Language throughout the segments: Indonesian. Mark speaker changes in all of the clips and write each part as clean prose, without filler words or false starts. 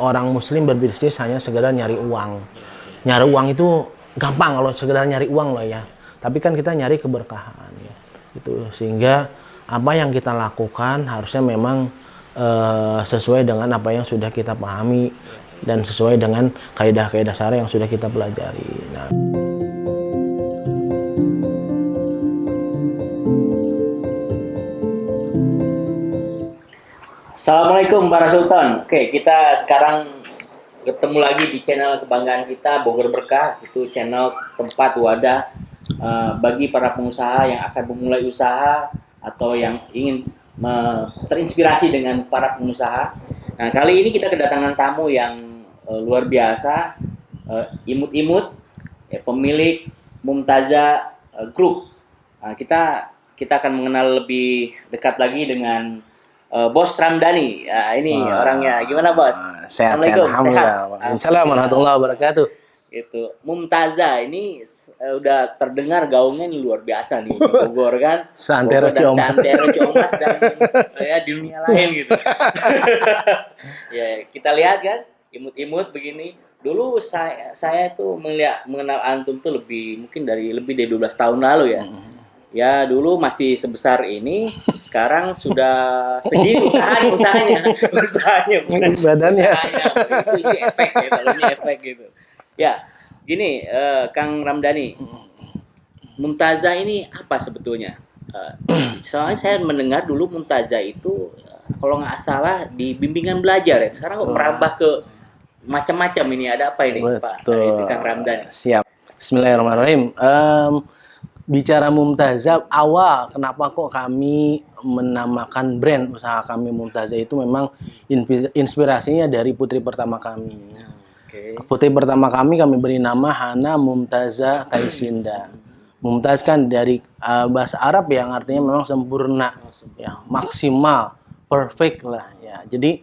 Speaker 1: orang muslim berbisnis hanya sekedar nyari uang. Nyari uang itu gampang kalau sekedar nyari uang loh ya. Tapi kan kita nyari keberkahan ya. Itu sehingga apa yang kita lakukan harusnya memang sesuai dengan apa yang sudah kita pahami dan sesuai dengan kaidah-kaidah syara yang sudah kita pelajari. Nah,
Speaker 2: Assalamualaikum para Sultan. Oke, kita sekarang ketemu lagi di channel kebanggaan kita, Bogor Berkah. Itu channel tempat wadah bagi para pengusaha yang akan memulai usaha atau yang ingin terinspirasi dengan para pengusaha. Nah, kali ini kita kedatangan tamu yang luar biasa, Imut-Imut, pemilik Mumtaza Group. Nah, kita akan mengenal lebih dekat lagi dengan Bos Ramdhani. Nah, ini orangnya. Gimana, Bos?
Speaker 1: sehat-sehat. Alhamdulillah. Waalaikumsalam warahmatullahi wabarakatuh.
Speaker 2: Itu Mumtaza ini udah terdengar gaungnya ini luar biasa nih, Bogor kan.
Speaker 1: Santero Ciomas.
Speaker 2: Santero Ciomas dan ya di dunia lain gitu. Ya, kita lihat kan, imut-imut begini. Dulu saya tuh mengenal antum tuh mungkin lebih dari 12 tahun lalu ya. Ya dulu masih sebesar ini, sekarang sudah segini usahanya bukan
Speaker 1: Badannya.
Speaker 2: itu isi efek ya, kalau ini efek gitu. Ya, gini Kang Ramdhani, Mumtaza ini apa sebetulnya? Soalnya saya mendengar dulu Mumtaza itu kalau nggak salah di bimbingan belajar ya, sekarang kok merambah ke macam-macam ini, ada apa ini Pak Kang Ramdhani?
Speaker 1: Siap. Bismillahirrahmanirrahim. Bicara Mumtaza, awal kenapa kok kami menamakan brand usaha kami Mumtaza itu memang inspirasinya dari putri pertama kami. Putri pertama kami beri nama Hana Mumtaza Kaisinda. Mumtaz kan dari bahasa Arab yang artinya memang sempurna, ya, maksimal, perfect lah ya. Jadi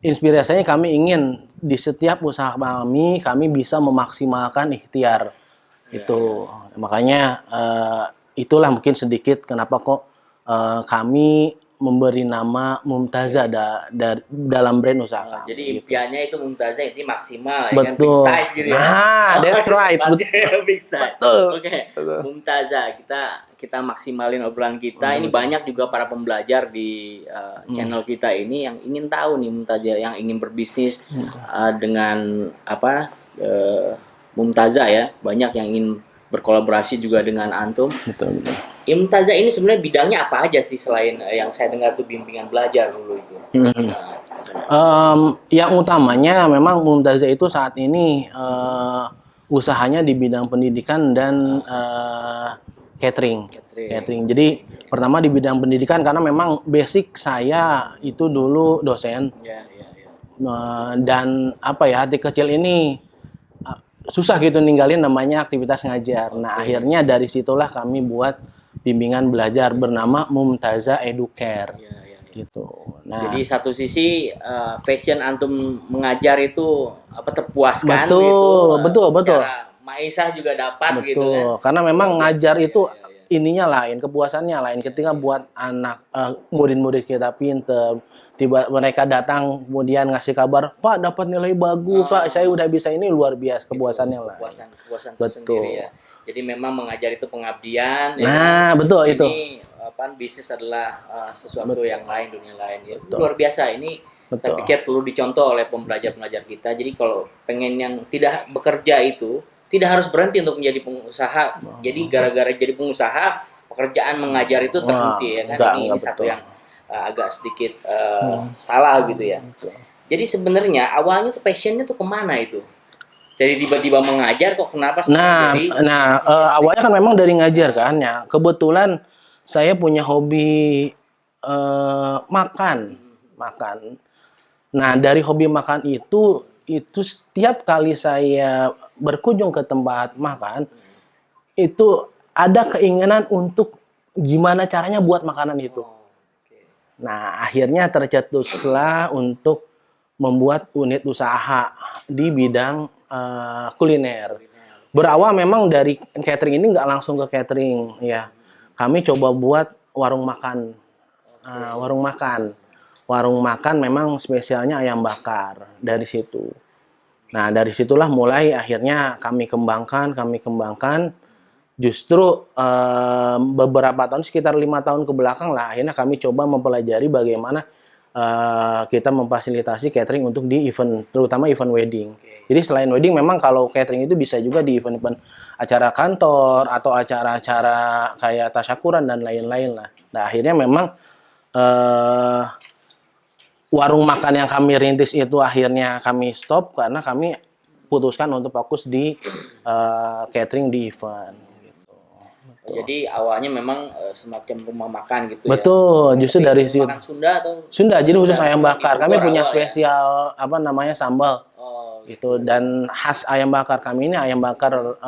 Speaker 1: inspirasinya kami ingin di setiap usaha kami bisa memaksimalkan ikhtiar. Itu makanya itulah mungkin sedikit kenapa kok kami memberi nama Mumtaza dalam brand usaha.
Speaker 2: Jadi impiannya itu Mumtaza itu maksimal,
Speaker 1: betul.
Speaker 2: Ya kan, big size gitu ya.
Speaker 1: Nah, that's right.
Speaker 2: Big size.
Speaker 1: Betul.
Speaker 2: Oke. Mumtaza, kita maksimalin obrolan kita. Ini banyak juga para pembelajar di channel kita ini yang ingin tahu nih Mumtaza, yang ingin berbisnis dengan apa? Mumtaza ya, banyak yang ingin berkolaborasi juga dengan antum.
Speaker 1: Betul.
Speaker 2: Mumtaza ini sebenarnya bidangnya apa aja sih selain yang saya dengar tuh bimbingan belajar dulu itu?
Speaker 1: Yang utamanya memang Mumtaza itu saat ini usahanya di bidang pendidikan dan catering. Jadi pertama di bidang pendidikan karena memang basic saya itu dulu dosen. Dan apa ya, hati kecil ini susah gitu ninggalin namanya aktivitas ngajar. Nah, akhirnya dari situlah kami buat bimbingan belajar bernama Mumtaza Educare. Gitu. Nah,
Speaker 2: jadi satu sisi passion antum mengajar itu terpuaskan
Speaker 1: betul.
Speaker 2: Maisah juga dapat
Speaker 1: betul.
Speaker 2: Gitu kan.
Speaker 1: Karena memang ngajar itu ininya lain, kepuasannya lain. Ketika buat anak murid-murid kita pinter, tiba mereka datang kemudian ngasih kabar, Pak dapat nilai bagus, Pak saya udah bisa, ini luar biasa kepuasannya lah.
Speaker 2: Kepuasan tersendiri ya. Jadi memang mengajar itu pengabdian.
Speaker 1: Nah, betul itu.
Speaker 2: Ini bisnis adalah sesuatu yang lain, dunia lain ya. Luar biasa ini. Saya pikir perlu dicontoh oleh pembelajar-pembelajar kita. Jadi kalau pengen yang tidak bekerja itu tidak harus berhenti untuk menjadi pengusaha. Jadi gara-gara jadi pengusaha, pekerjaan mengajar itu terhenti ya kan. Ini satu yang agak sedikit salah gitu ya. Jadi sebenarnya awalnya tuh passionnya tuh kemana itu? Jadi tiba-tiba mengajar kok kenapa?
Speaker 1: Awalnya kan memang dari ngajar kan ya. Kebetulan saya punya hobi makan. Nah, dari hobi makan itu setiap kali saya berkunjung ke tempat makan itu ada keinginan untuk gimana caranya buat makanan itu. Nah, akhirnya tercetuslah untuk membuat unit usaha di bidang kuliner. Berawal memang dari catering ini nggak langsung ke catering ya. Kami coba buat warung makan. warung makan memang spesialnya ayam bakar dari situ. Nah, dari situlah mulai akhirnya kami kembangkan. Justru beberapa tahun, sekitar 5 tahun ke belakang lah, akhirnya kami coba mempelajari bagaimana kita memfasilitasi catering untuk di event, terutama event wedding. Jadi selain wedding, memang kalau catering itu bisa juga di event-event acara kantor atau acara-acara kayak tasyakuran dan lain-lain lah. Nah, akhirnya memang warung makan yang kami rintis itu akhirnya kami stop karena kami putuskan untuk fokus di catering di event. Gitu.
Speaker 2: Jadi awalnya memang semacam rumah makan gitu ya.
Speaker 1: Betul, justru dari situ.
Speaker 2: Makan Sunda atau
Speaker 1: Sunda, jadi khusus ayam
Speaker 2: di
Speaker 1: bakar.
Speaker 2: Bogor
Speaker 1: Kami punya
Speaker 2: awal ya?
Speaker 1: spesial apa namanya sambal
Speaker 2: Oh,
Speaker 1: gitu, dan khas ayam bakar kami ini ayam bakar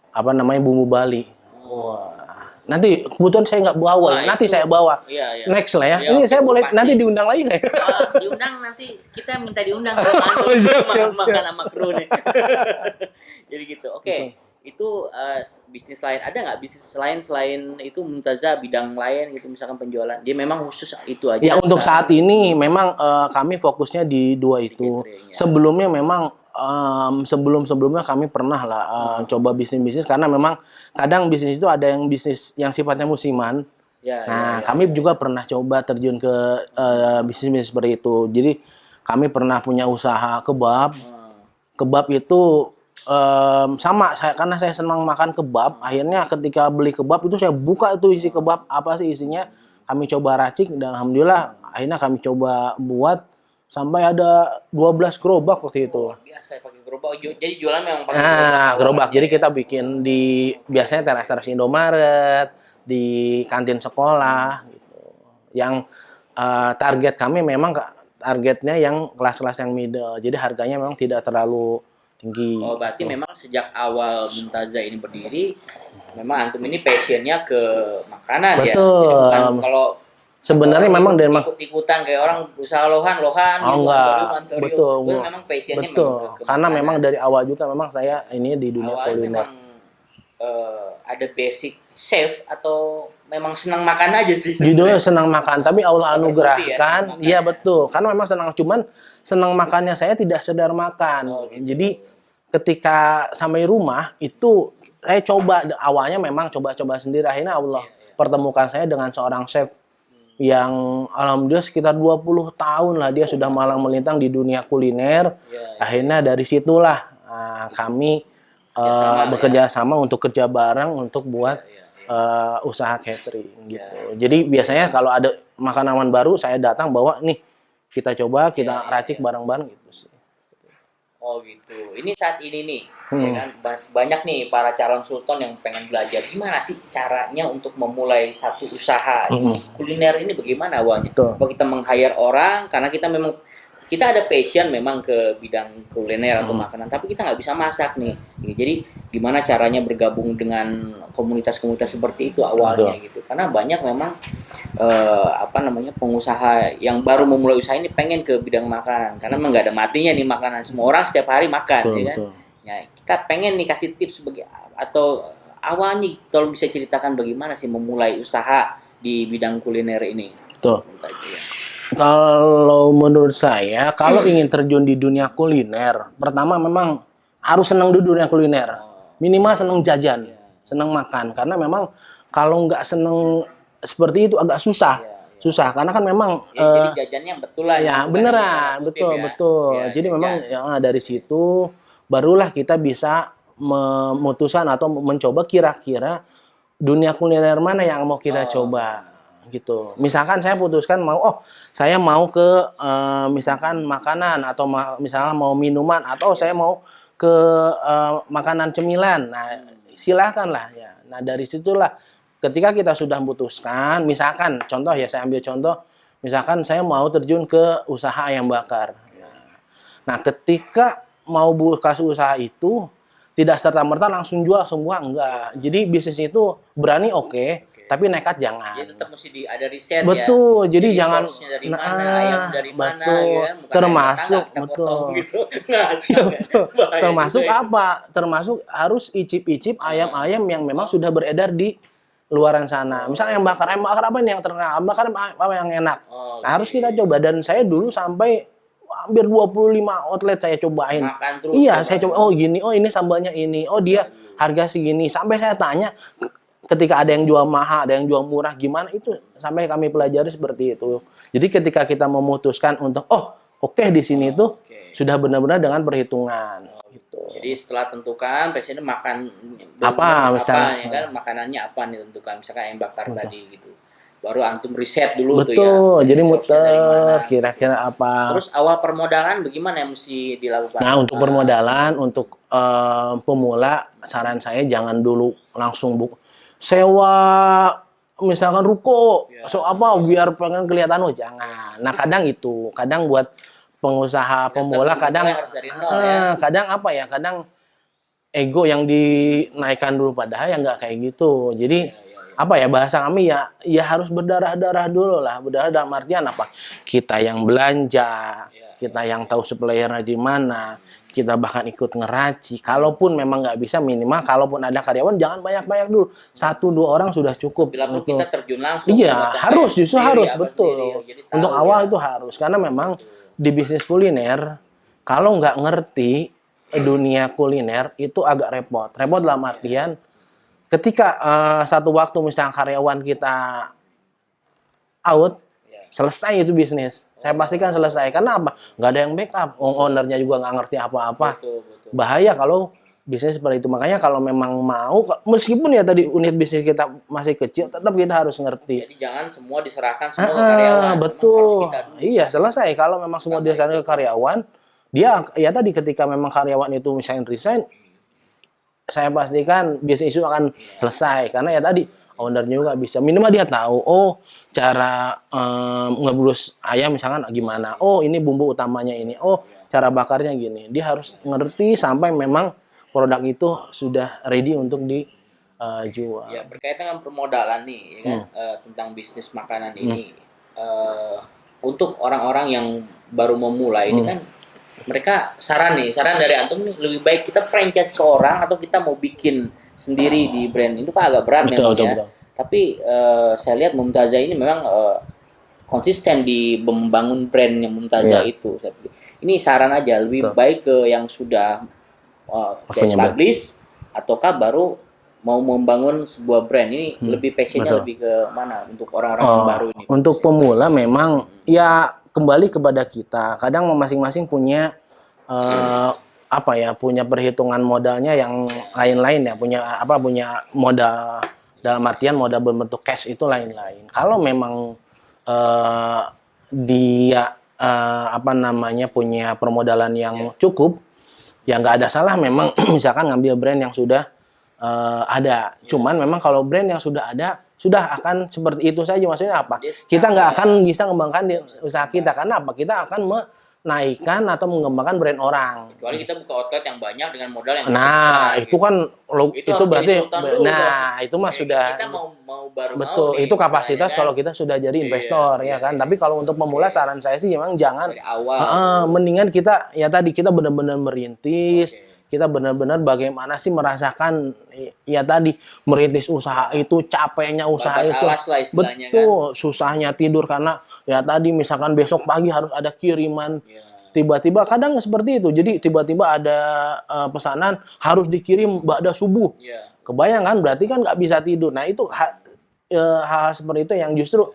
Speaker 1: apa namanya bumbu Bali. Wah. Nanti kebetulan saya nggak bawa,
Speaker 2: Wah,
Speaker 1: nanti
Speaker 2: itu.
Speaker 1: saya bawa.
Speaker 2: Iya, iya.
Speaker 1: Next lah ya.
Speaker 2: Iya,
Speaker 1: Ini
Speaker 2: oke,
Speaker 1: saya boleh
Speaker 2: pasti.
Speaker 1: nanti diundang lagi nggak ya?
Speaker 2: Diundang nanti, kita minta diundang
Speaker 1: Siap.
Speaker 2: makan sama kru nih. Jadi gitu. Oke. Itu bisnis lain, ada nggak bisnis lain selain itu Mumtazah, bidang lain gitu, misalkan penjualan? Dia memang khusus itu aja.
Speaker 1: Ya, untuk saat ini memang kami fokusnya di dua itu.
Speaker 2: catering, ya.
Speaker 1: Sebelumnya memang sebelumnya kami pernah lah coba bisnis karena memang kadang bisnis itu ada yang bisnis yang sifatnya musiman.
Speaker 2: Ya,
Speaker 1: Nah, kami juga pernah coba terjun ke bisnis seperti itu. Jadi kami pernah punya usaha kebab. Kebab itu sama karena saya senang makan kebab, akhirnya ketika beli kebab itu saya buka itu isi kebab apa sih isinya, kami coba racik dan alhamdulillah akhirnya kami coba buat sampai ada 12 gerobak waktu itu.
Speaker 2: Biasa pakai gerobak. Jadi jualan memang pakai
Speaker 1: Nah, gerobak. Jadi
Speaker 2: ya.
Speaker 1: kita bikin di biasanya teras-teras Indomaret, di kantin sekolah gitu. Yang target kami memang targetnya yang kelas-kelas yang middle. Jadi harganya memang tidak terlalu tinggi.
Speaker 2: Oh, berarti memang sejak awal Mumtazah ini berdiri, memang antum ini passionnya ke makanan ya.
Speaker 1: Betul.
Speaker 2: Jadi bukan kalau
Speaker 1: Sebenarnya memang dari
Speaker 2: ikut-ikutan kayak orang berusaha lohan
Speaker 1: Oh,
Speaker 2: gitu,
Speaker 1: enggak.
Speaker 2: Antorium.
Speaker 1: Betul.
Speaker 2: Itu memang passionnya
Speaker 1: Betul.
Speaker 2: memang ke
Speaker 1: Karena
Speaker 2: makanan.
Speaker 1: memang dari awal juga memang saya ini di dunia
Speaker 2: Awalnya
Speaker 1: kuliner.
Speaker 2: memang ada basic chef atau memang senang makan aja sih
Speaker 1: Judulnya
Speaker 2: sebenarnya?
Speaker 1: senang makan, tapi Allah
Speaker 2: Terbukti ya,
Speaker 1: anugerahkan,
Speaker 2: senang
Speaker 1: iya
Speaker 2: makan.
Speaker 1: betul. Karena memang cuman senang makannya saya tidak sekedar makan.
Speaker 2: Oh, gitu.
Speaker 1: Jadi ketika sampai rumah itu saya coba awalnya memang coba-coba sendiri, akhirnya Allah pertemukan saya dengan seorang chef yang alhamdulillah sekitar 20 tahun lah dia sudah malang melintang di dunia kuliner. Akhirnya dari situlah kami bekerja sama untuk kerja bareng untuk buat usaha catering gitu. Jadi biasanya kalau ada makanan baru saya datang bawa nih, kita coba, kita racik bareng-bareng gitu sih.
Speaker 2: Oh gitu. Ini saat ini nih, ya kan, banyak nih para calon sultan yang pengen belajar gimana sih caranya untuk memulai satu usaha kuliner ini, bagaimana awalnya?
Speaker 1: Betul.
Speaker 2: Apa kita meng-hire orang karena kita ada passion memang ke bidang kuliner atau makanan, tapi kita nggak bisa masak nih. Jadi gimana caranya bergabung dengan komunitas-komunitas seperti itu awalnya gitu? Karena banyak memang pengusaha yang baru memulai usaha ini pengen ke bidang makanan karena memang nggak ada matinya nih makanan, semua orang setiap hari makan.
Speaker 1: Betul,
Speaker 2: Ya kan?
Speaker 1: betul.
Speaker 2: Ya, kita pengen nih kasih tips atau awalnya tolong bisa ceritakan bagaimana sih memulai usaha di bidang kuliner ini.
Speaker 1: Betul. Kalau menurut saya, kalau ingin terjun di dunia kuliner, pertama memang harus senang di dunia kuliner. Minimal senang jajan, senang makan. Karena memang kalau nggak senang seperti itu agak susah. Susah, karena kan memang
Speaker 2: jadi jajannya yang betul lah.
Speaker 1: ya beneran, betul. Jadi memang dari situ barulah kita bisa memutuskan atau mencoba kira-kira dunia kuliner mana yang mau kita coba gitu. Misalkan saya putuskan saya mau ke misalkan makanan atau misalnya mau minuman atau saya mau ke makanan cemilan. Nah, silakanlah ya. Nah, dari situlah ketika kita sudah memutuskan, misalkan contoh ya, saya ambil contoh, misalkan saya mau terjun ke usaha ayam bakar. Nah, ketika mau buka usaha itu tidak serta-merta langsung jual semua, enggak. Jadi bisnis itu berani oke, tapi nekat jangan.
Speaker 2: Jadi tetap mesti ada riset ya.
Speaker 1: Betul, jadi jangan
Speaker 2: dari mana, ayam dari mana
Speaker 1: betul.
Speaker 2: ya. Bukan
Speaker 1: Termasuk
Speaker 2: ayam
Speaker 1: betul.
Speaker 2: Gitu.
Speaker 1: Termasuk apa? Termasuk harus icip-icip ayam-ayam yang memang sudah beredar di luaran sana. Misalnya ayam bakar apa nih yang terkenal, ayam bakar apa yang enak.
Speaker 2: Oh,
Speaker 1: Nah, harus kita coba, dan saya dulu sampai hampir 25 outlet saya cobain.
Speaker 2: Makan terus.
Speaker 1: Iya, saya coba, oh gini, oh ini sambalnya ini, oh dia harga segini. Sampai saya tanya, ketika ada yang jual mahal, ada yang jual murah, gimana itu sampai kami pelajari seperti itu. Jadi ketika kita memutuskan untuk, oh oke, di sini tuh sudah benar-benar dengan perhitungan. Gitu.
Speaker 2: Jadi setelah tentukan, presiden makan
Speaker 1: Apa, misalnya?
Speaker 2: ya kan, makanannya apa nih tentukan, misalkan ayam bakar tadi gitu. Baru antum riset dulu tuh ya.
Speaker 1: Betul, jadi
Speaker 2: Resource-nya dari
Speaker 1: muter
Speaker 2: mana.
Speaker 1: kira-kira apa.
Speaker 2: Terus awal permodalan bagaimana yang mesti dilakukan?
Speaker 1: Nah, untuk permodalan, untuk pemula, saran saya jangan dulu langsung sewa misalkan ruko, so apa biar pengen kelihatan, oh jangan. Nah, kadang buat pengusaha pemula kadang
Speaker 2: harus dari nol, ya.
Speaker 1: kadang apa ya, kadang ego yang dinaikkan dulu, padahal ya nggak kayak gitu. Jadi apa ya, bahasa kami ya harus berdarah-darah dulu lah. Berdarah dalam artian apa? Kita yang belanja, kita yang tahu suppliernya di mana, kita bahkan ikut ngeraci. Kalaupun memang nggak bisa, minimal kalaupun ada karyawan jangan banyak-banyak dulu. 1-2 orang sudah cukup.
Speaker 2: Bila perlu kita terjun langsung.
Speaker 1: Iya, harus, justru harus, betul.
Speaker 2: Sendiri,
Speaker 1: untuk awal itu harus, karena memang di bisnis kuliner kalau nggak ngerti dunia kuliner itu agak repot. Repot dalam artian ketika satu waktu misalnya karyawan kita out, selesai itu bisnis. Saya pastikan selesai. Karena apa? Nggak ada yang backup. Ownernya juga nggak ngerti apa-apa. Bahaya kalau bisnis seperti itu. Makanya kalau memang mau, meskipun ya tadi unit bisnis kita masih kecil, tetap kita harus ngerti.
Speaker 2: Jadi jangan semua diserahkan semua ke karyawan.
Speaker 1: Betul. Iya, selesai. Kalau memang semua diserahkan ke karyawan, dia ya tadi ketika memang karyawan itu misalnya resign, saya pastikan bisnis itu akan selesai. Karena ya tadi ownernya juga bisa, minimal dia tahu, oh cara ngebrus ayam misalkan gimana, oh ini bumbu utamanya ini, oh cara bakarnya gini. Dia harus ngerti sampai memang produk itu sudah ready untuk dijual.
Speaker 2: Ya, berkaitan dengan permodalan nih, ya kan, tentang bisnis makanan ini, untuk orang-orang yang baru memulai ini kan, mereka saran dari antum nih, lebih baik kita franchise ke orang atau kita mau bikin sendiri di brand itu kan agak berat memang ya. Tapi saya lihat Mumtazah ini memang konsisten di membangun brandnya Mumtazah itu. Ini saran aja, lebih baik ke yang sudah established ataukah baru mau membangun sebuah brand ini, lebih passionnya lebih ke mana untuk orang-orang yang baru ini?
Speaker 1: Untuk pemula memang ya kembali kepada kita. Kadang masing-masing punya punya perhitungan modalnya yang lain-lain ya, punya modal dalam artian modal berbentuk cash itu lain-lain. Kalau memang dia punya permodalan yang cukup, ya nggak ada salah memang misalkan ngambil brand yang sudah ada. Cuman memang kalau brand yang sudah ada sudah akan seperti itu saja. Maksudnya apa? Kita nggak akan bisa mengembangkan di usaha kita. Karena apa? Kita akan menaikkan atau mengembangkan brand orang.
Speaker 2: Kecuali kita buka outlet yang banyak dengan modal yang
Speaker 1: itu kan itu berarti itu mah sudah
Speaker 2: kita mau baru
Speaker 1: betul
Speaker 2: mau
Speaker 1: itu kapasitas kan? Kalau kita sudah jadi investor ya kan. Tapi kalau untuk pemula saran saya sih memang jangan
Speaker 2: dari awal.
Speaker 1: Mendingan kita ya tadi kita benar-benar merintis. Kita benar-benar bagaimana sih merasakan ya tadi merintis usaha itu, capeknya usaha itu, betul kan? Susahnya tidur karena ya tadi misalkan besok pagi harus ada kiriman, tiba-tiba kadang seperti itu. Jadi tiba-tiba ada pesanan harus dikirim ba'da subuh, kebayang kan? Berarti kan nggak bisa tidur. Nah itu hal seperti itu yang justru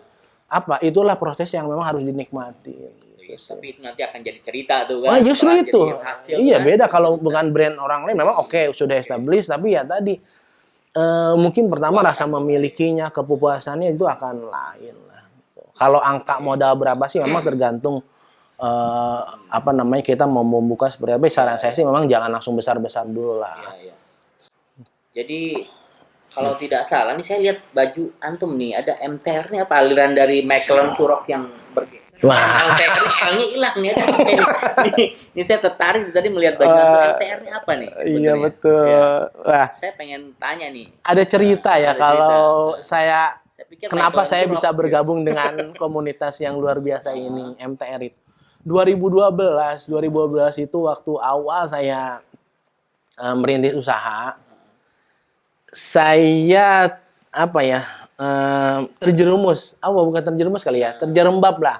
Speaker 1: itulah proses yang memang harus dinikmati.
Speaker 2: Tapi itu nanti akan jadi cerita tuh kan.
Speaker 1: Justru itu. Iya,
Speaker 2: kan?
Speaker 1: beda kalau bukan brand orang lain memang sudah established, tapi ya tadi mungkin pertama rasa memilikinya, kepuasannya itu akan lain lah. Kalau angka modal berapa sih memang tergantung kita mau membuka seperti apa. Saran saya sih memang jangan langsung besar-besar dulu lah.
Speaker 2: Jadi kalau tidak salah nih saya lihat baju antum nih ada MTR-nya apa, aliran dari McLaren Turok yang
Speaker 1: Wah,
Speaker 2: L-nya hilang nih. Ini saya tertarik tadi melihat baju MTR-nya apa nih sebenarnya?
Speaker 1: Iya betul.
Speaker 2: Ya.
Speaker 1: Wah,
Speaker 2: saya pengen tanya nih.
Speaker 1: Ada cerita ya kalau saya
Speaker 2: pikir
Speaker 1: kenapa saya bisa bergabung dengan komunitas yang luar biasa ini, MTR itu. 2012 itu waktu awal saya merintis usaha. Saya apa ya, terjerumus, bukan terjerumus kali ya, terjerembab lah,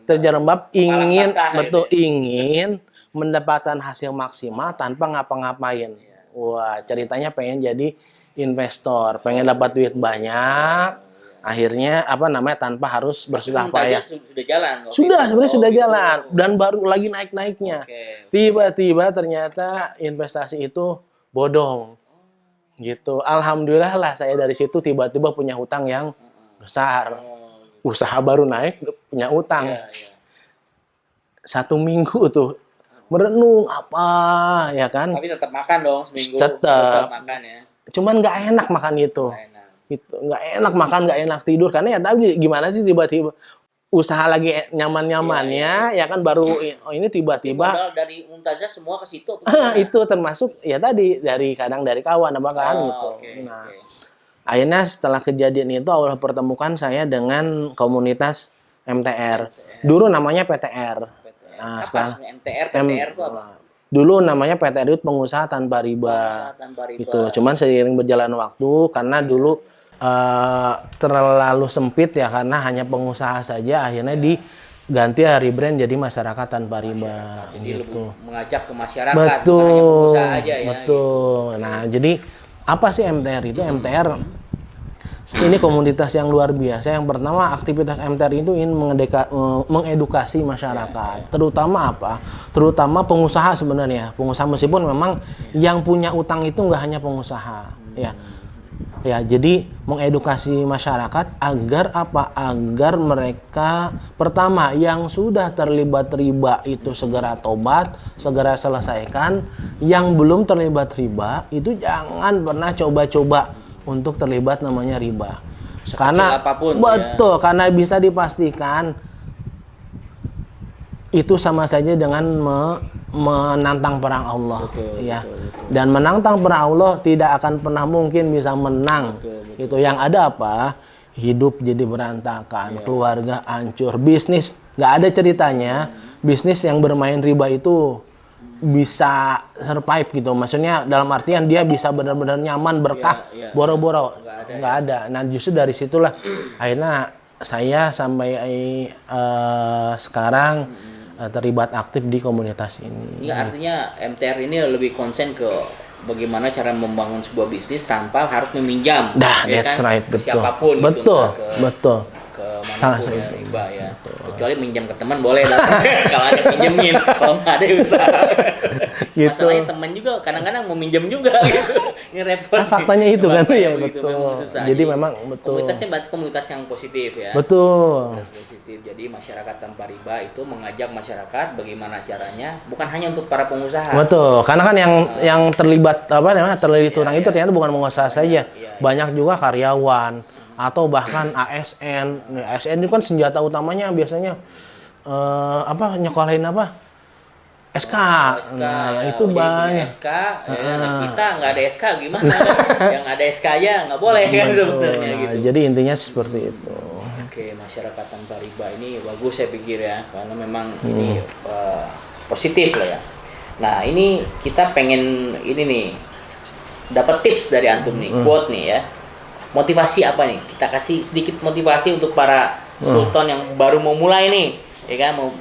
Speaker 1: terjerembab ingin,
Speaker 2: basah
Speaker 1: betul,
Speaker 2: gitu.
Speaker 1: ingin mendapatkan hasil maksimal tanpa ngapa-ngapain. Wah, ceritanya pengen jadi investor, pengen dapat duit banyak. Akhirnya tanpa harus bersusah
Speaker 2: Muntazah
Speaker 1: payah.
Speaker 2: sudah jalan. waktu
Speaker 1: Sudah,
Speaker 2: itu.
Speaker 1: sebenarnya sudah
Speaker 2: gitu.
Speaker 1: jalan dan baru lagi naik-naiknya.
Speaker 2: Oke.
Speaker 1: Tiba-tiba ternyata investasi itu bodong. Gitu. Alhamdulillah lah saya dari situ tiba-tiba punya hutang yang besar. Usaha baru naik punya utang.
Speaker 2: Iya, iya.
Speaker 1: 1 minggu tuh merenung apa ya kan.
Speaker 2: Tapi tetap makan dong seminggu.
Speaker 1: Tetap
Speaker 2: makan ya.
Speaker 1: Cuman nggak enak makan itu.
Speaker 2: Enak.
Speaker 1: Gitu. Nggak enak makan, nggak enak tidur karena ya tapi gimana sih tiba-tiba usaha lagi nyaman-nyamannya ya kan baru ini tiba-tiba
Speaker 2: Modal dari Muntazah semua ke situ. apa
Speaker 1: itu termasuk ya tadi dari kadang dari kawan apa kan gitu.
Speaker 2: Oke,
Speaker 1: Nah,
Speaker 2: oke.
Speaker 1: akhirnya setelah kejadian itu Allah pertemukan saya dengan komunitas MTR. Dulu namanya PTR. Nah,
Speaker 2: Apa
Speaker 1: sekarang
Speaker 2: sebenarnya MTR? PTR itu apa?
Speaker 1: dulu namanya PTR itu pengusaha tanpa riba.
Speaker 2: Pengusaha tanpa riba.
Speaker 1: Gitu. Cuman seiring berjalan waktu karena dulu terlalu sempit ya karena hanya pengusaha saja akhirnya diganti rebrand jadi masyarakat tanpa riba
Speaker 2: Jadi
Speaker 1: gitu.
Speaker 2: lebih mengajak ke masyarakat, bukan hanya
Speaker 1: Betul,
Speaker 2: pengusaha aja ya.
Speaker 1: betul. Nah, jadi apa sih MTR itu? MTR ini komunitas yang luar biasa. Yang pertama, aktivitas MTR itu ingin mengedukasi masyarakat. Terutama apa? Terutama pengusaha sebenarnya. Pengusaha meskipun memang yang punya utang itu nggak hanya pengusaha, ya. Ya, jadi mengedukasi masyarakat agar apa? Agar mereka pertama yang sudah terlibat riba itu segera tobat, segera selesaikan. Yang belum terlibat riba itu jangan pernah coba-coba untuk terlibat namanya riba.
Speaker 2: Sekecil
Speaker 1: Karena
Speaker 2: apapun,
Speaker 1: betul, karena bisa dipastikan itu sama saja dengan menantang perang Allah.
Speaker 2: Betul,
Speaker 1: Ya.
Speaker 2: betul, betul.
Speaker 1: Dan menantang perang Allah tidak akan pernah mungkin bisa menang.
Speaker 2: Betul,
Speaker 1: Itu yang ada apa? Hidup jadi berantakan, keluarga hancur, bisnis nggak ada ceritanya. Bisnis yang bermain riba itu bisa survive gitu. Maksudnya dalam artian dia bisa benar-benar nyaman, berkah,
Speaker 2: Iya, iya.
Speaker 1: boro-boro. Nggak ada. Nah, justru dari situlah akhirnya saya sampai sekarang terlibat aktif di komunitas ini.
Speaker 2: Iya, artinya MTR ini lebih konsen ke bagaimana cara membangun sebuah bisnis tanpa harus meminjam.
Speaker 1: Dah,
Speaker 2: ya
Speaker 1: that's
Speaker 2: kan?
Speaker 1: right,
Speaker 2: Ke
Speaker 1: betul.
Speaker 2: siapapun gitu,
Speaker 1: Betul,
Speaker 2: entah ke
Speaker 1: betul.
Speaker 2: ke
Speaker 1: Sangat
Speaker 2: manapun ya,
Speaker 1: setuju.
Speaker 2: riba ya. Kecuali minjam ke teman boleh dong. Kalau ada pinjemin, kalau nggak ada ya usaha.
Speaker 1: Gitu.
Speaker 2: Masalahnya teman juga kadang-kadang mau minjem juga gitu. Ini repot.
Speaker 1: Nah, faktanya itu kan
Speaker 2: Faktanya
Speaker 1: ya,
Speaker 2: begitu,
Speaker 1: betul.
Speaker 2: memang susah.
Speaker 1: Jadi memang betul.
Speaker 2: Komunitasnya berarti komunitas yang positif ya.
Speaker 1: Betul.
Speaker 2: Komunitas positif. Jadi masyarakat tanpa riba itu mengajak masyarakat bagaimana caranya, bukan hanya untuk para pengusaha.
Speaker 1: Betul. Karena kan yang terlibat terlilit utang itu ternyata bukan pengusaha saja.
Speaker 2: iya.
Speaker 1: Banyak juga karyawan atau bahkan ASN. Nah, ASN itu kan senjata utamanya biasanya nyekolahin apa? SK. Nah,
Speaker 2: ya.
Speaker 1: itu
Speaker 2: Jadi punya
Speaker 1: banyak.
Speaker 2: SK, nah kita nggak ada SK gimana? Yang ada SK aja nggak boleh kan sebenarnya
Speaker 1: Nah,
Speaker 2: gitu.
Speaker 1: jadi intinya seperti itu.
Speaker 2: Oke, masyarakat tanpa riba ini bagus saya pikir ya, karena memang ini positif lah ya. Nah, ini kita pengen ini nih dapat tips dari antum nih, quote nih ya. Motivasi apa nih? Kita kasih sedikit motivasi untuk para sultan yang baru mau mulai nih. Ya kan mau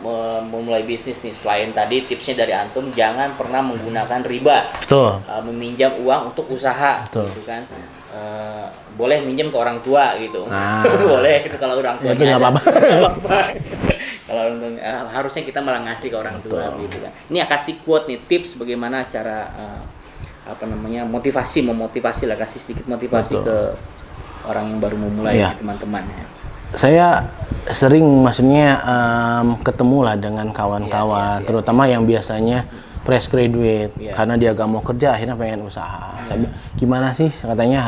Speaker 2: mulai bisnis nih, selain tadi tipsnya dari antum jangan pernah menggunakan riba.
Speaker 1: Betul.
Speaker 2: Meminjam uang untuk usaha.
Speaker 1: Betul.
Speaker 2: Gitu kan. Boleh minjem ke orang tua gitu.
Speaker 1: Nah.
Speaker 2: Boleh itu kalau orang tuanya
Speaker 1: Itu nggak
Speaker 2: ada.
Speaker 1: apa-apa.
Speaker 2: Nggak apa-apa. Kalau orang tuanya, harusnya kita malah ngasih ke orang tua gitu kan. Ini kasih quote nih, tips bagaimana cara memotivasi lah, kasih sedikit motivasi
Speaker 1: Betul.
Speaker 2: ke orang yang baru mau mulai
Speaker 1: Iya.
Speaker 2: teman-teman ya.
Speaker 1: Saya sering maksudnya ketemu lah dengan kawan-kawan,
Speaker 2: Iya.
Speaker 1: terutama yang biasanya fresh graduate,
Speaker 2: Iya.
Speaker 1: karena dia gak mau kerja akhirnya pengen usaha. Saya bilang, gimana sih? Katanya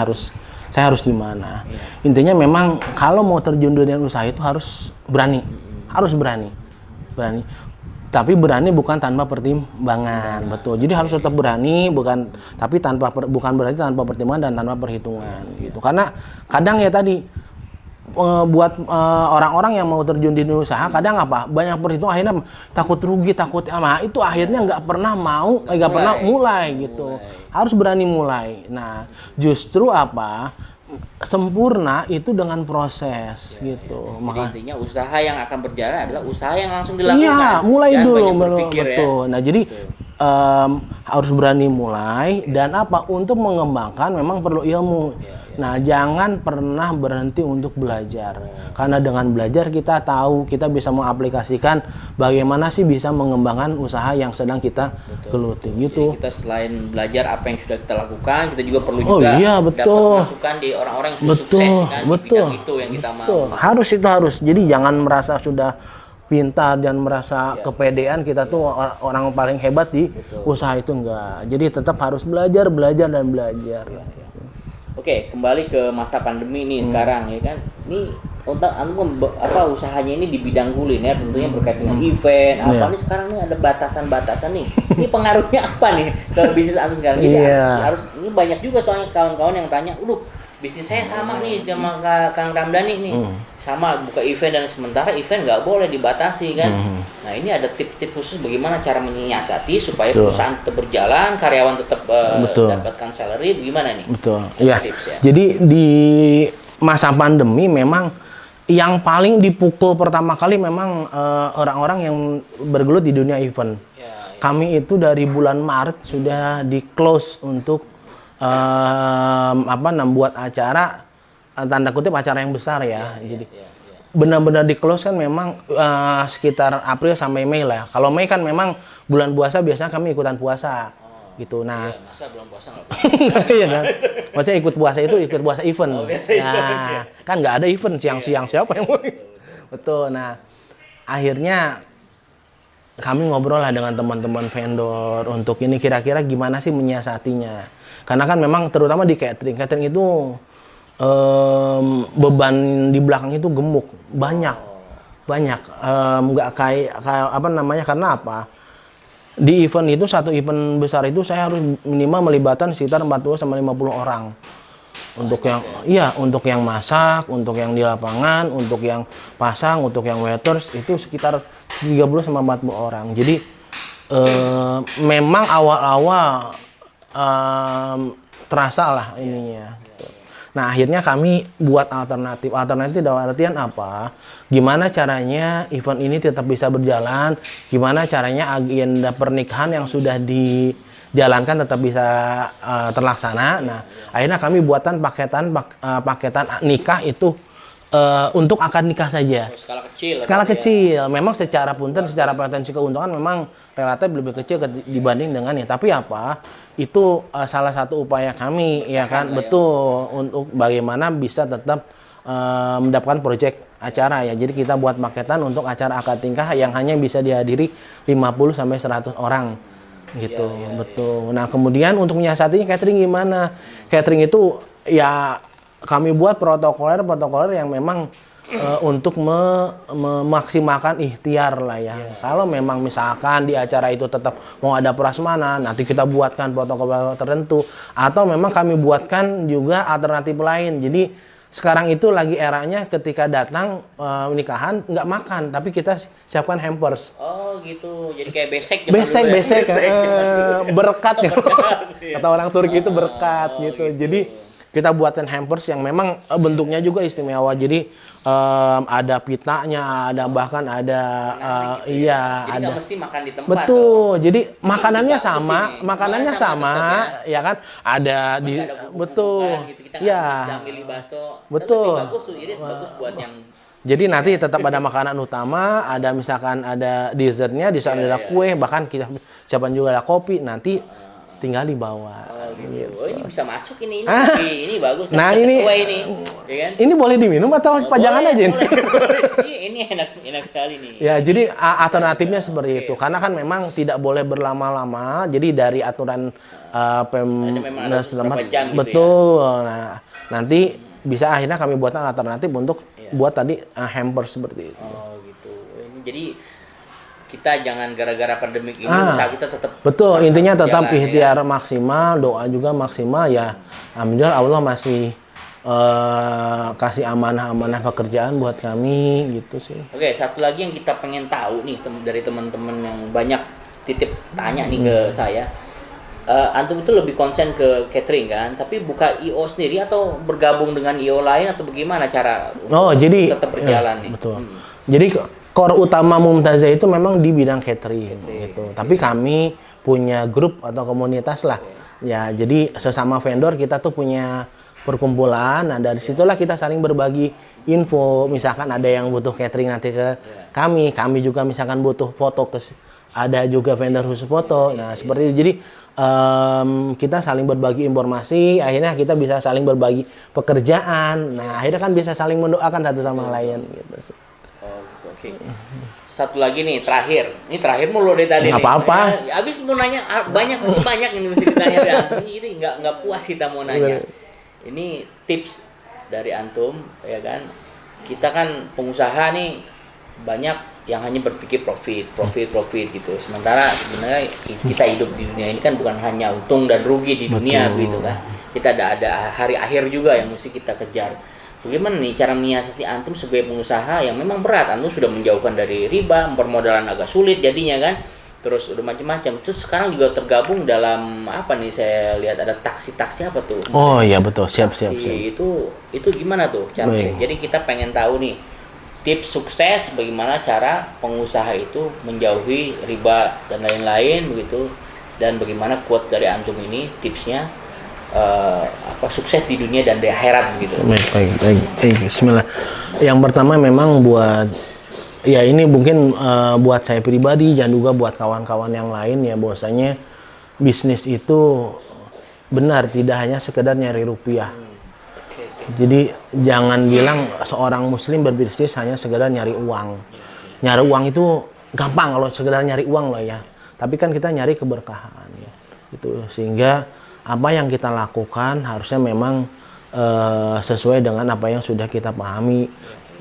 Speaker 1: saya harus gimana?
Speaker 2: Iya.
Speaker 1: Intinya memang kalau mau terjun dunia usaha itu harus berani, berani. Tapi berani bukan tanpa pertimbangan, betul. Jadi harus tetap berani, bukan berarti tanpa pertimbangan dan tanpa perhitungan, gitu. Karena kadang ya tadi buat orang-orang yang mau terjun di dunia usaha kadang banyak perhitungan, akhirnya takut rugi, itu akhirnya nggak pernah mulai gitu. Harus berani mulai. Nah, justru sempurna itu dengan proses gitu.
Speaker 2: Jadi
Speaker 1: Maka
Speaker 2: intinya usaha yang akan berjalan adalah usaha yang langsung dilakukan.
Speaker 1: iya, mulai
Speaker 2: Jangan
Speaker 1: dulu
Speaker 2: banyak berpikir ya.
Speaker 1: betul. Nah, jadi harus berani mulai dan apa untuk mengembangkan memang perlu ilmu. Nah, jangan pernah berhenti untuk belajar. Karena dengan belajar kita tahu, kita bisa mengaplikasikan bagaimana sih bisa mengembangkan usaha yang sedang kita geluti gitu.
Speaker 2: Jadi kita selain belajar apa yang sudah kita lakukan, kita juga perlu
Speaker 1: Oh
Speaker 2: juga
Speaker 1: iya,
Speaker 2: dapat
Speaker 1: betul.
Speaker 2: masukan di orang-orang yang sudah
Speaker 1: Betul,
Speaker 2: sukses kan di
Speaker 1: betul.
Speaker 2: bidang itu yang kita mau.
Speaker 1: Betul. Harus itu harus. Jadi jangan merasa sudah pintar dan merasa kepedean kita tuh orang paling hebat di usaha itu enggak. Jadi tetap harus belajar, belajar dan belajar.
Speaker 2: Oke, kembali ke masa pandemi nih sekarang ya kan. Ini untuk usahanya ini di bidang kuliner tentunya berkaitan dengan event apa
Speaker 1: Iya.
Speaker 2: nih sekarang nih ada batasan-batasan nih. Ini pengaruhnya apa nih ke bisnis antum sekarang? Jadi
Speaker 1: Iya.
Speaker 2: harus ini banyak juga soalnya kawan-kawan yang tanya, bisnis saya sama nih sama Kang Ramdhani nih. Sama buka event dan sementara event nggak boleh dibatasi kan. Nah, ini ada tips-tips khusus bagaimana cara menyiasati supaya
Speaker 1: Betul.
Speaker 2: perusahaan tetap berjalan, karyawan tetap
Speaker 1: Betul.
Speaker 2: dapatkan salary, bagaimana nih?
Speaker 1: Betul. Iya.
Speaker 2: Tips ya.
Speaker 1: Jadi di masa pandemi memang yang paling dipukul pertama kali memang orang-orang yang bergelut di dunia event. Kami itu dari bulan Maret sudah di close untuk membuat acara tanda kutip acara yang besar ya. Jadi benar-benar di close kan memang sekitar April sampai Mei lah. Kalau Mei kan memang bulan puasa biasanya kami ikutan puasa gitu. Nah,
Speaker 2: Masa belum puasa nggak
Speaker 1: iya kan? Maksudnya ikut puasa itu ikut puasa event.
Speaker 2: biasa
Speaker 1: Nah, kan nggak ada event siang-siang siapa yang mau? Betul. Nah, akhirnya kami ngobrol lah dengan teman-teman vendor untuk ini kira-kira gimana sih menyiasatinya. Karena kan memang terutama di catering itu beban di belakang itu gemuk, banyak. Nggak kayak apa namanya, karena apa? Di event itu, satu event besar itu saya harus minimal melibatkan sekitar 40 sampai 50 orang. Untuk untuk yang masak, untuk yang di lapangan, untuk yang pasang, untuk yang waiters itu sekitar 30 sampai 40 orang. Jadi memang awal-awal terasa lah ininya. Nah, akhirnya kami buat alternatif. Alternatif dalam artian apa? Gimana caranya event ini tetap bisa berjalan? Gimana caranya agenda pernikahan yang sudah dijalankan tetap bisa terlaksana? Nah, akhirnya kami buatan paketan nikah itu untuk akad nikah saja.
Speaker 2: Skala kecil.
Speaker 1: Skala kecil. Memang secara punten, secara potensi keuntungan memang relatif lebih kecil dibanding dengan ini. Tapi apa? Itu salah satu upaya kami, ya kan? Betul. Untuk bagaimana bisa tetap mendapatkan proyek acara ya. Jadi kita buat paketan untuk acara akad nikah yang hanya bisa dihadiri 50 sampai 100 orang. Gitu. Betul. Nah, kemudian untuk menyiasatinya catering gimana? Catering itu ya kami buat protokoler yang memang untuk memaksimalkan ikhtiar lah ya. Kalau memang misalkan di acara itu tetap mau ada prasmanan, nanti kita buatkan protokol tertentu. Atau memang kami buatkan juga alternatif lain. Jadi sekarang itu lagi eranya ketika datang nikahan nggak makan, tapi kita siapkan hampers.
Speaker 2: Oh gitu, jadi kayak besek.
Speaker 1: Berkat ya. Kata orang Turki itu berkat gitu. Jadi kita buatkan hampers yang memang bentuknya juga istimewa. Jadi ada pitanya, ada bahkan ada
Speaker 2: Jadi
Speaker 1: ada.
Speaker 2: nggak mesti makan di tempat.
Speaker 1: Betul. Jadi makanannya
Speaker 2: bagus
Speaker 1: sama,
Speaker 2: ini.
Speaker 1: makanannya sama, ya kan? Ada di
Speaker 2: Ada
Speaker 1: betul.
Speaker 2: gitu. Kita nggak
Speaker 1: Ya.
Speaker 2: sedang milih bakso.
Speaker 1: Betul.
Speaker 2: Lebih bagus tuh, irit bagus buat yang
Speaker 1: Jadi nanti tetap ada makanan utama, ada misalkan ada dessertnya, di sana ada kue, bahkan kita siapkan juga ada kopi. Nanti tinggal dibawa.
Speaker 2: Oh, ini bisa masuk ini bagus.
Speaker 1: Nah, ini
Speaker 2: ya kan?
Speaker 1: ini boleh diminum atau pajangan aja ini?
Speaker 2: Ini enak sekali nih.
Speaker 1: Ya, jadi alternatifnya seperti itu. Karena kan memang tidak boleh berlama-lama. Jadi dari aturan Pemnas
Speaker 2: beberapa jam gitu
Speaker 1: betul. Nah, nanti bisa akhirnya kami buatkan alternatif untuk buat tadi hampers seperti itu.
Speaker 2: Oh gitu. Ini jadi kita jangan gara-gara pandemik ini usaha kita tetap
Speaker 1: betul, intinya tetap
Speaker 2: jalan,
Speaker 1: ikhtiar maksimal, doa juga maksimal ya. Alhamdulillah Allah masih kasih amanah-amanah pekerjaan buat kami gitu sih.
Speaker 2: Oke, satu lagi yang kita pengen tahu nih dari teman-teman yang banyak titip tanya nih ke saya. antum itu lebih konsen ke catering kan, tapi buka IO sendiri atau bergabung dengan IO lain atau bagaimana cara
Speaker 1: Oh, jadi
Speaker 2: tetap berjalan nih?
Speaker 1: betul. Jadi core utama Mumtazah itu memang di bidang catering gitu. Tapi kami punya grup atau komunitas lah. Ya, jadi sesama vendor kita tuh punya perkumpulan. Nah, dari situlah kita saling berbagi info. Misalkan ada yang butuh catering nanti ke kami juga misalkan butuh foto ada juga vendor khusus foto. Nah, seperti itu. Jadi kita saling berbagi informasi, akhirnya kita bisa saling berbagi pekerjaan. Nah, akhirnya kan bisa saling mendoakan satu sama lain gitu sih.
Speaker 2: Oh, gitu. Oke. Satu lagi nih terakhir. Ini terakhir mulu dari tadi.
Speaker 1: Nggak apa-apa.
Speaker 2: Ya, abis mau nanya masih banyak ini mesti ditanya dan ini nggak puas kita mau nanya. Ini tips dari antum ya kan. Kita kan pengusaha nih banyak yang hanya berpikir profit gitu. Sementara sebenarnya kita hidup di dunia ini kan bukan hanya untung dan rugi di dunia gitu kan. Kita ada hari akhir juga yang mesti kita kejar. Bagaimana nih cara menyiasati antum sebagai pengusaha yang memang berat? Antum sudah menjauhkan dari riba, permodalan agak sulit jadinya kan. Terus udah macam-macam. Terus sekarang juga tergabung dalam apa nih, saya lihat ada taksi apa tuh?
Speaker 1: Oh iya betul, siap.
Speaker 2: Itu gimana tuh caranya? Jadi kita pengen tahu nih tips sukses bagaimana cara pengusaha itu menjauhi riba dan lain-lain begitu, dan bagaimana quote dari antum ini tipsnya sukses di dunia dan di akhirat begitu.
Speaker 1: Baik. Bismillah. Yang pertama memang buat ya ini mungkin buat saya pribadi dan juga buat kawan-kawan yang lain ya, bahwasanya bisnis itu benar tidak hanya sekedar nyari rupiah. Jadi jangan bilang seorang muslim berbisnis hanya sekedar nyari uang. Nyari uang itu gampang kalau sekedar nyari uang loh ya. Tapi kan kita nyari keberkahan ya. Itu sehingga apa yang kita lakukan harusnya memang sesuai dengan apa yang sudah kita pahami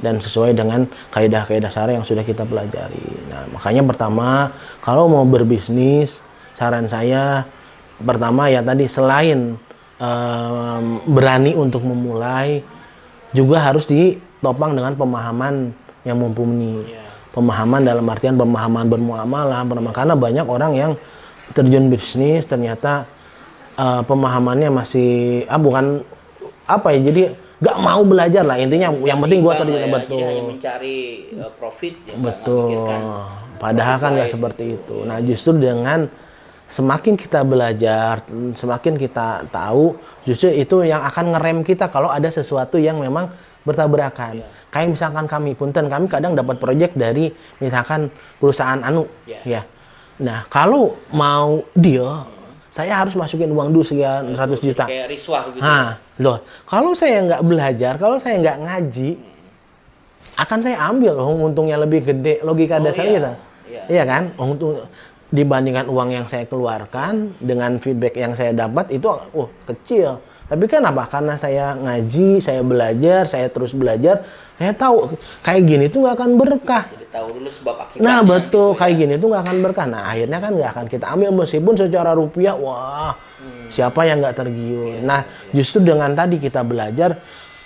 Speaker 1: dan sesuai dengan kaidah-kaidah syara yang sudah kita pelajari. Nah, makanya pertama kalau mau berbisnis, saran saya pertama ya tadi selain berani untuk memulai, juga harus ditopang dengan pemahaman yang mumpuni. Pemahaman dalam artian pemahaman bermuamalah, karena banyak orang yang terjun bisnis ternyata pemahamannya masih bukan apa ya, jadi nggak mau belajar lah intinya. Yang penting gua tadi betul.
Speaker 2: Jadi hanya mencari profit ya,
Speaker 1: betul. Padahal kan nggak seperti itu. Nah, justru dengan semakin kita belajar, semakin kita tahu, justru itu yang akan ngerem kita kalau ada sesuatu yang memang bertabrakan. Kayak misalkan kami kadang dapat proyek dari misalkan perusahaan ya. Nah, kalau mau deal, saya harus masukin uang dulu sekian 100 juta.
Speaker 2: Kayak riswah gitu.
Speaker 1: Loh, kalau saya nggak belajar, kalau saya nggak ngaji, akan saya ambil untungnya lebih gede. Logika dasarnya gitu. Iya kan? Untung dibandingkan uang yang saya keluarkan dengan feedback yang saya dapat itu kecil. Tapi kan apa? Karena saya ngaji, saya belajar, saya terus belajar, saya tahu kayak gini tuh nggak akan berkah.
Speaker 2: Jadi tahu dulu sebab akibatnya.
Speaker 1: Nah betul,
Speaker 2: gitu
Speaker 1: kayak gini tuh nggak akan berkah. Nah akhirnya kan nggak akan kita ambil meskipun secara rupiah, siapa yang nggak tergiur. Nah justru dengan tadi kita belajar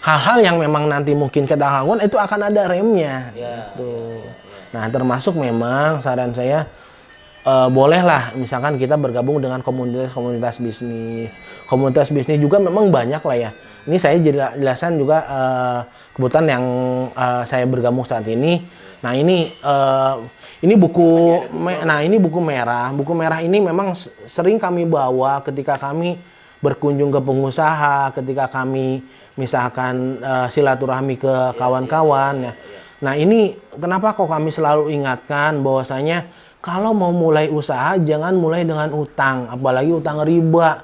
Speaker 1: hal-hal yang memang nanti mungkin kita lakukan itu akan ada remnya. Gitu. Nah termasuk memang saran saya, bolehlah misalkan kita bergabung dengan komunitas bisnis. Komunitas bisnis juga memang banyak lah ya. Ini saya jelaskan juga kebetulan yang saya bergabung saat ini. Nah ini buku merah. Buku merah ini memang sering kami bawa ketika kami berkunjung ke pengusaha, ketika kami misalkan silaturahmi ke kawan-kawan ya. Nah ini kenapa kok kami selalu ingatkan bahwasanya kalau mau mulai usaha jangan mulai dengan utang, apalagi utang riba,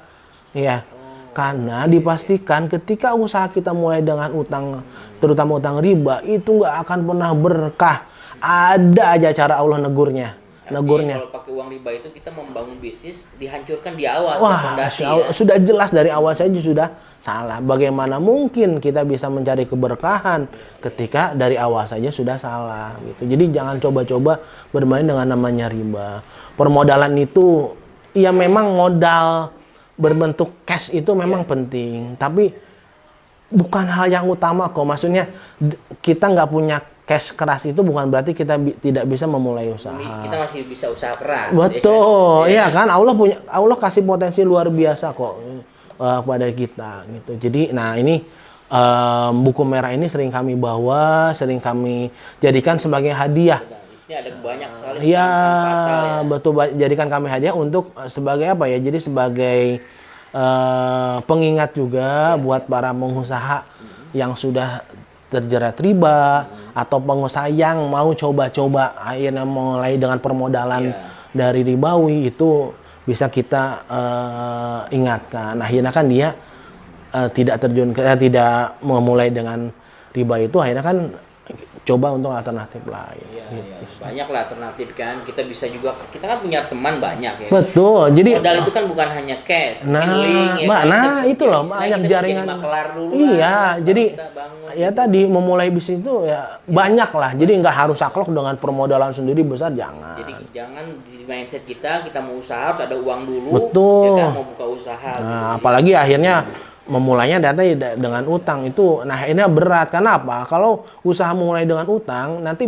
Speaker 1: ya. Karena dipastikan ketika usaha kita mulai dengan utang, terutama utang riba, itu nggak akan pernah berkah. Ada aja cara Allah negurnya.
Speaker 2: Kalau pakai uang riba itu kita membangun bisnis dihancurkan di awal.
Speaker 1: Sudah jelas dari awal saja sudah salah. Bagaimana mungkin kita bisa mencari keberkahan ketika dari awal saja sudah salah gitu. Jadi jangan coba-coba bermain dengan namanya riba. Permodalan itu ya memang modal berbentuk cash itu memang penting, tapi bukan hal yang utama kok. Maksudnya kita nggak punya cash keras itu bukan berarti kita tidak bisa memulai usaha.
Speaker 2: Kita masih bisa usaha keras.
Speaker 1: Betul, iya kan? Allah kasih potensi luar biasa kok kepada kita gitu. Jadi, nah ini buku merah ini sering kami bawa, sering kami jadikan sebagai hadiah.
Speaker 2: Ini ada banyak sekali.
Speaker 1: Iya, betul. Jadikan kami hadiah untuk sebagai apa ya? Jadi sebagai pengingat juga buat para pengusaha yang sudah terjerat riba atau pengusaha yang mau coba-coba akhirnya mulai dengan permodalan dari ribawi, itu bisa kita ingatkan. Akhirnya kan dia tidak memulai dengan riba, itu akhirnya kan coba untuk alternatif lain.
Speaker 2: Banyak lah alternatif kan. Kita bisa juga, kita kan punya teman banyak ya.
Speaker 1: Betul. Jadi
Speaker 2: modal itu kan bukan hanya cash,
Speaker 1: link,
Speaker 2: ya
Speaker 1: kan? Itu loh banyak jaringan.
Speaker 2: Dulu
Speaker 1: iya,
Speaker 2: kan,
Speaker 1: jadi ya tadi memulai bisnis itu ya banyak lah. Jadi nggak harus saklek dengan permodalan sendiri besar, jangan.
Speaker 2: Jadi jangan di mindset kita mau usaha harus ada uang dulu.
Speaker 1: Betul.
Speaker 2: Ya kan, mau buka usaha.
Speaker 1: Nah, apalagi akhirnya memulainya dengan utang itu, nah ini berat. Kenapa? Kalau usaha mulai dengan utang, nanti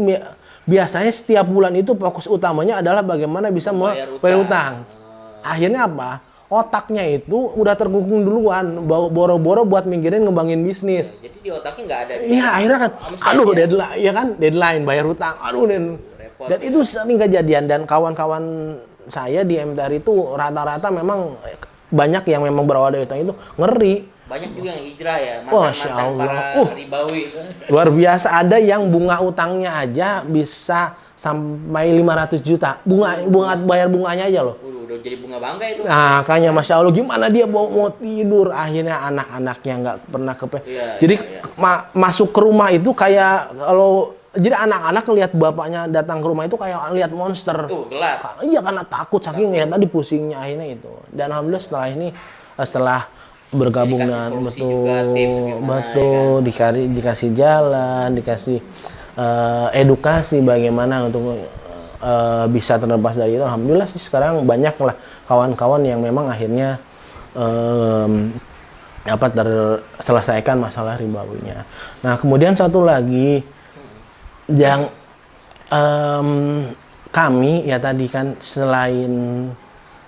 Speaker 1: biasanya setiap bulan itu fokus utamanya adalah bagaimana bisa membayar utang. Akhirnya apa? Otaknya itu udah terkungkung duluan, boro-boro buat mikirin ngembangin bisnis.
Speaker 2: Jadi di otaknya nggak ada.
Speaker 1: Iya, akhirnya kan, deadline, ya kan, deadline bayar utang, dan itu sering kejadian. Dan kawan-kawan saya di MTR itu rata-rata memang banyak yang memang berawal dari utang itu ngeri.
Speaker 2: Banyak juga yang hijrah ya, mantan-mantan para ribawi.
Speaker 1: Luar biasa, ada yang bunga utangnya aja bisa sampai 500 juta. Bayar bunganya aja loh.
Speaker 2: Udah jadi bunga bangga itu.
Speaker 1: Nah, kayaknya Masya Allah, gimana dia mau tidur. Akhirnya anak-anaknya nggak pernah jadi masuk ke rumah itu kayak jadi anak-anak lihat bapaknya datang ke rumah itu kayak lihat monster.
Speaker 2: Gelap.
Speaker 1: Iya, karena takut saking ya tadi pusingnya akhirnya itu. Dan alhamdulillah setelah bergabung dengan betul ya kan? dikasih jalan, dikasih edukasi bagaimana untuk bisa terlepas dari itu. Alhamdulillah sih sekarang banyak lah kawan-kawan yang memang akhirnya terselesaikan masalah ribawinya. Nah, kemudian satu lagi yang kami ya tadi kan, selain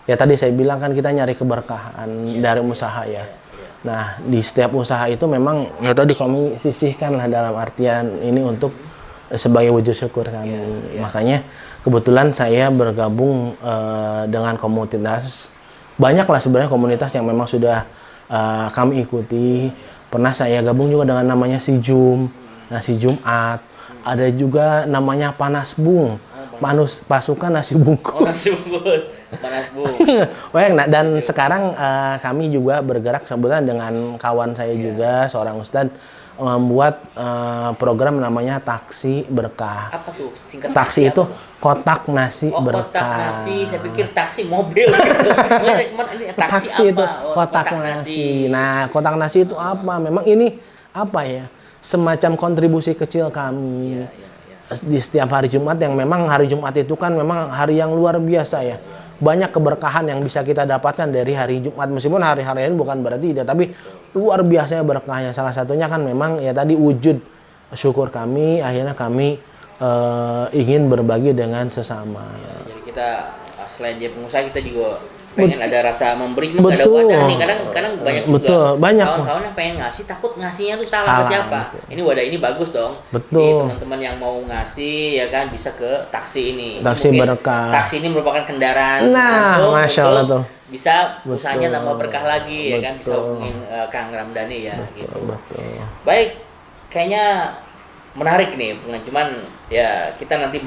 Speaker 1: ya tadi saya bilang kan kita nyari keberkahan dari usaha ya. Nah, di setiap usaha itu memang ya tadi kami sisihkan lah dalam artian ini untuk sebagai wujud syukur kami. Makanya kebetulan saya bergabung dengan komunitas, banyak lah sebenarnya komunitas yang memang sudah kami ikuti. Pernah saya gabung juga dengan namanya Si-Jum, Nasi Jumat. Ada juga namanya Panasbung, pasukan nasi bungkus.
Speaker 2: Nasi bungkus, Panasbung.
Speaker 1: Nah, dan sekarang kami juga bergerak sebutan dengan kawan saya juga, seorang ustadz, membuat program namanya Taksi Berkah.
Speaker 2: Apa tuh? Singkat
Speaker 1: taksi itu kotak nasi berkah.
Speaker 2: Kotak nasi, saya pikir taksi mobil.
Speaker 1: Taksi itu kotak nasi. Nah, kotak nasi itu apa? Memang ini apa ya? Semacam kontribusi kecil kami di setiap hari Jumat, yang memang hari Jumat itu kan memang hari yang luar biasa ya. Banyak keberkahan yang bisa kita dapatkan dari hari Jumat, meskipun hari-hari ini bukan berarti tidak, tapi luar biasanya berkahnya. Salah satunya kan memang ya tadi wujud syukur kami, akhirnya kami ingin berbagi dengan sesama.
Speaker 2: Jadi kita selain jadi pengusaha, kita juga pengen ada rasa memberi, cuma nggak ada wadah nih. Kadang banyak juga kawan-kawan yang pengen ngasih, takut ngasihnya tuh salah ke siapa. Ini wadah ini bagus dong. Jadi teman-teman yang mau ngasih ya kan bisa ke taksi ini.
Speaker 1: Taksi Berkah.
Speaker 2: Taksi ini merupakan kendaraan
Speaker 1: Masya Allah tuh.
Speaker 2: Bisa usahanya tambah berkah lagi ya kan, bisa hubungin Kang Ramdhani ya gitu. Baik, kayaknya menarik nih, cuman ya kita nanti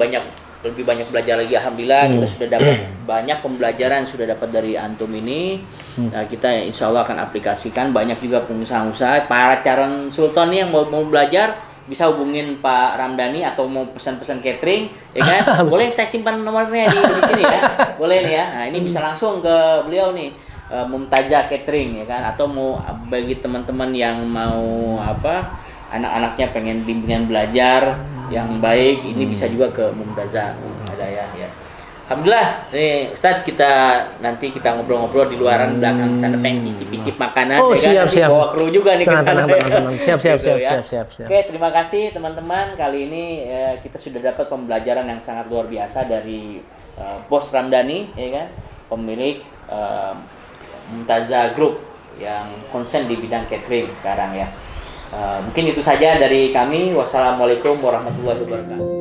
Speaker 2: lebih banyak belajar lagi. Alhamdulillah kita sudah dapat banyak pembelajaran sudah dapat dari antum ini. Nah, kita insya Allah akan aplikasikan. Banyak juga pengusaha-pengusaha, para calon sultan nih yang mau belajar bisa hubungin Pak Ramdhani atau mau pesan-pesan catering ya kan. Boleh saya simpan nomornya di sini ya, boleh nih ya. Nah, ini bisa langsung ke beliau nih, Mumtazah Catering ya kan, atau mau bagi teman-teman yang mau anak-anaknya pengen bimbingan belajar yang baik, ini bisa juga ke Mumtazah Hidayah ya. Alhamdulillah, nih Ustadz nanti kita ngobrol-ngobrol di luaran belakang sana pengen cicip-cicip makanan.
Speaker 1: Oh,
Speaker 2: ya kan?
Speaker 1: siap,
Speaker 2: Nanti
Speaker 1: siap.
Speaker 2: bawa kru juga nih ke
Speaker 1: Tenang,
Speaker 2: sana.
Speaker 1: tenang, tenang. Siap, siap,
Speaker 2: Gitu
Speaker 1: siap, siap.
Speaker 2: Oke, terima kasih teman-teman. Kali ini kita sudah dapat pembelajaran yang sangat luar biasa dari Bos Ramdhani, ya kan, pemilik Mumtazah Group yang konsen di bidang catering sekarang ya. Mungkin itu saja dari kami. Wassalamualaikum warahmatullahi wabarakatuh.